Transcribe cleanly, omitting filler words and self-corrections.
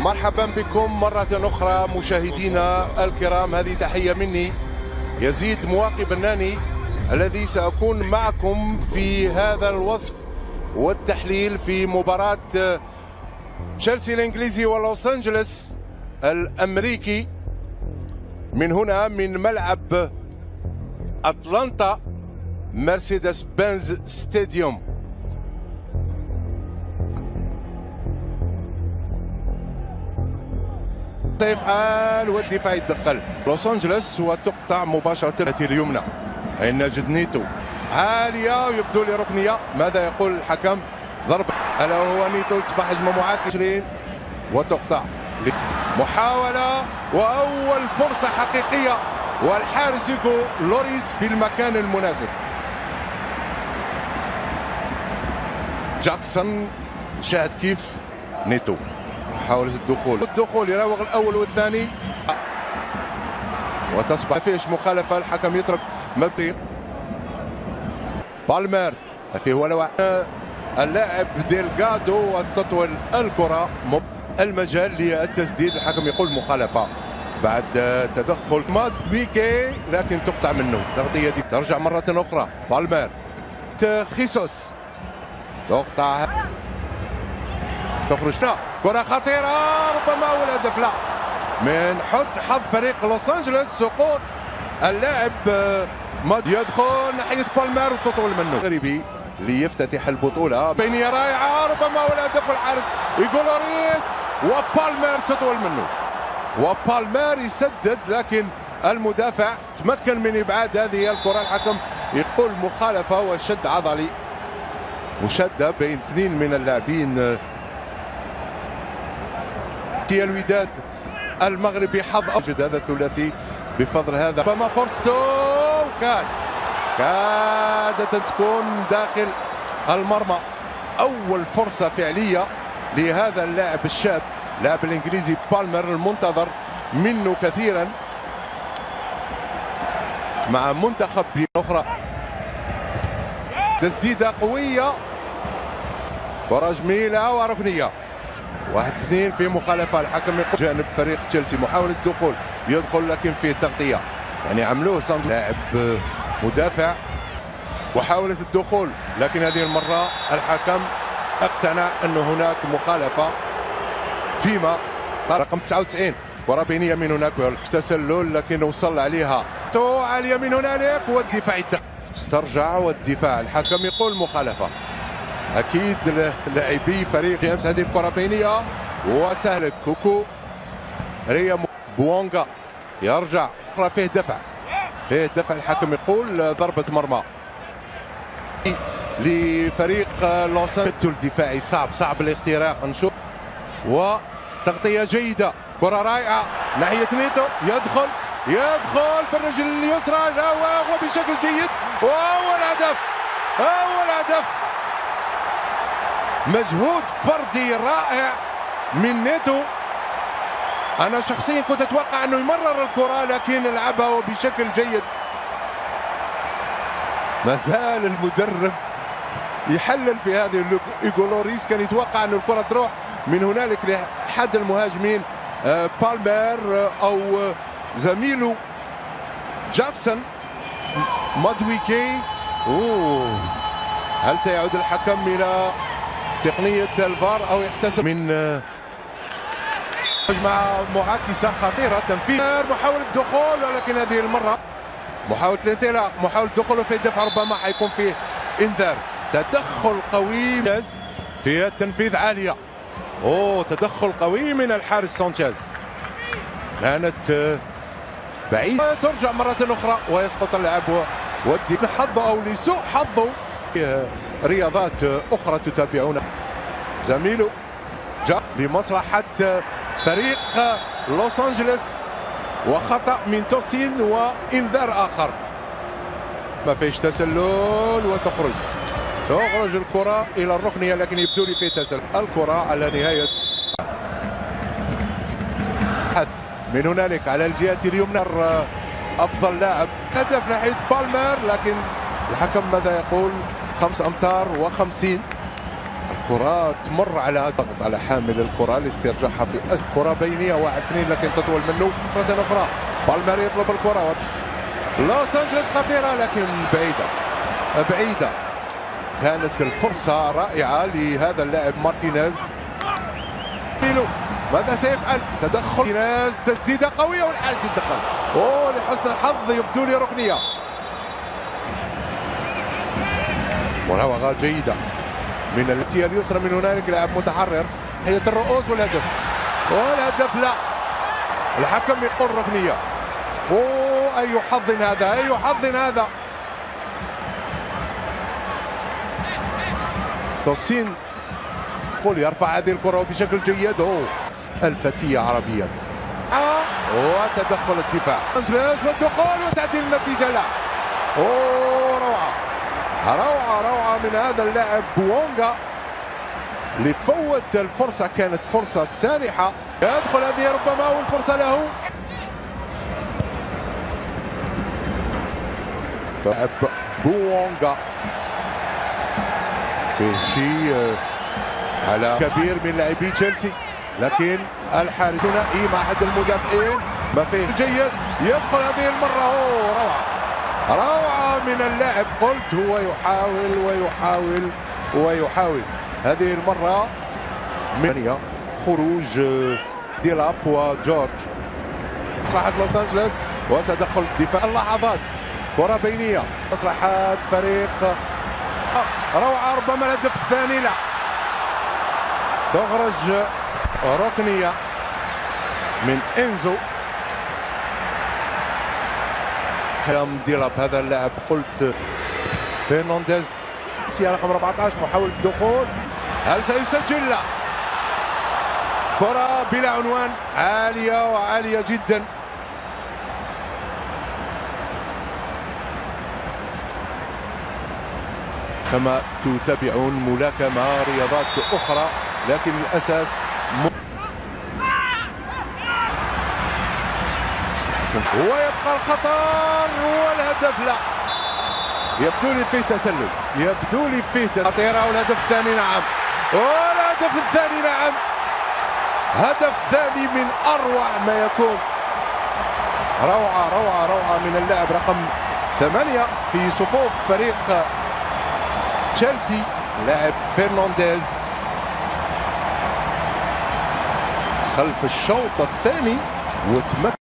مرحبا بكم مرة أخرى مشاهدينا الكرام. هذه تحية مني يزيد مواقي بناني الذي سأكون معكم في هذا الوصف والتحليل في مباراة تشيلسي الإنجليزي ولوس أنجلوس الأمريكي من هنا من ملعب أتلانتا مرسيدس بنز ستاديوم. يفعل والدفاع يتدخل لوس أنجلوس وتقطع مباشرة اليمنى. نجد نيتو عالية ويبدو لي ركنية. ماذا يقول الحكم؟ ضربة ألا هو نيتو تصبح هجمة معاكسة 20 وتقطع. محاولة وأول فرصة حقيقية والحارس هيغو لوريس في المكان المناسب. جاكسون شاهد كيف نيتو محاولة الدخول يراوغ الأول والثاني وتصبح فيش مخالفة. الحكم يترك مبدئي. بالمر فيه ولا اللاعب ديلغادو وتطول الكرة المجال للتسديد. الحكم يقول مخالفة بعد تدخل مادويكي لكن تقطع منه. تغطية دي ترجع مرة أخرى. بالمر خيسوس تقطع تخرج كرة خطيرة ربما أول هدف. لا من حسن حظ فريق لوس أنجلوس سقوط اللاعب يدخل ناحية بالمر وتطول منه. غريبي ليفتتح البطولة بينية رائعة ربما أول هدف. الحارس هيغو لوريس وبالمر تطول منه وبالمر يسدد لكن المدافع تمكن من إبعاد هذه الكرة. الحكم يقول مخالفة وشد عضلي مشدة بين اثنين من اللاعبين. الوداد المغربي حظ أوجد هذا الثلاثي بفضل هذا ربما فرصته كادت تكون داخل المرمى. أول فرصة فعلية لهذا اللاعب الشاب لاعب الإنجليزي بالمر المنتظر منه كثيرا مع منتخب أخرى. تسديدة قوية كرة جميلة وركنية 1-2 في مخالفة. الحكم يقول جانب فريق تشيلسي محاولة الدخول يدخل لكن فيه تغطية يعني عملوه ساندو لاعب مدافع وحاولت الدخول لكن هذه المرة الحكم اقتنع أن هناك مخالفة فيما رقم 99 كرة بينية من هناك تسلل لكن وصل عليها عالية من هنالك والدفاع استرجع والدفاع. الحكم يقول مخالفة أكيد لاعبي فريق جيمس. هذه الكرة بينية وسهل كوكو ريا بوونغا يرجع فيه دفع الحكم يقول ضربة مرمى لفريق لوس أنجلوس. دفاعي صعب الاختراق. نشوف وتغطية جيدة كرة رائعة ناحية نيتو يدخل بالرجل اليسرى وبشكل جيد وأول هدف مجهود فردي رائع من نيتو. أنا شخصيا كنت أتوقع أنه يمرر الكرة لكن لعبها بشكل جيد. ما زال المدرب يحلل في هذه. هيغو لوريس كان يتوقع أن الكرة تروح من هنالك لحد المهاجمين بالمر أو زميله جاكسون مادويكي. هل سيعود الحكم إلى تقنية الفار أو يحتسب من مع معاكسة خطيرة. تنفيذ محاولة دخول ولكن هذه المرة محاولة الانطلاق محاولة دخول وفي الدفع ربما حيكون فيه انذار. تدخل قوي في التنفيذ عالية. تدخل قوي من الحارس سانشيز كانت بعيد. ترجع مرة أخرى ويسقط اللاعب ودي حظه أو لسوء حظه. رياضات أخرى تتابعون زميله جاء لمصلحة فريق لوس أنجلوس وخطأ من توسين وإنذار آخر. ما فيش تسلل وتخرج الكرة إلى الركنية لكن يبدو لي في تسلل. الكرة على نهاية من هنالك على الجهة اليمنى أفضل لاعب هدف ناحية بالمر لكن الحكم ماذا يقول؟ 5 أمتار و50. كرة تمر على ضغط على حامل الكرة لاسترجاعها في كرة بينية 1-2 لكن تطول منه مرة أخرى. بالمير يطلب الكرة. لوس أنجلوس خطيرة لكن بعيدة. كانت الفرصة رائعة لهذا اللاعب مارتينيز. ماذا سيفعل؟ تدخل مارتينيز، تسديدة قوية والحارس يتدخل. لحسن الحظ يبدو لي ركنية. مراوغة جيدة من الاتجاه اليسرى من هنالك لاعب متحرر. هي الرؤوس والهدف لا. الحكم يقول ركنية. أي حظ هذا، أي حظ هذا. توسين يرفع هذه الكرة بشكل جيد. الفتية عربيا. وتدخل الدفاع أنجلوس والدخول وتعديل النتيجة. لا. روعة من هذا اللاعب بوونغا لفوت الفرصة. كانت فرصة سانحة. يدخل هذه ربما أول فرصة له. لاعب بوونغا في شيء على كبير من لاعبي تشيلسي لكن الحارس ثنائي مع احد المدافعين ما فيه جيد. يدخل هذه المرة. روعة من اللاعب. قلت هو يحاول هذه المرة من خروج ديلاب وجورج. مصلحة لوس أنجلوس وتدخل الدفاع. اللحظات كرة بينية مصلحة فريق. روعة ربما الهدف الثاني. لا. تخرج ركنية من إنزو. كلام ديلاب هذا اللاعب قلت فرنانديز سيارة رقم 14 محاول الدخول. هل سيسجل؟ لا. كرة بلا عنوان عالية جدا. كما تتابعون ملاكمة رياضات أخرى لكن الأساس ويبقى الخطر والهدف. لا. يبدو لي فيه تسلل. خطيرة. والهدف الثاني. نعم. والهدف الثاني. نعم. هدف ثاني من أروع ما يكون. روعة من اللاعب رقم 8 في صفوف فريق تشيلسي لاعب فرنانديز خلف الشوط الثاني وتمكن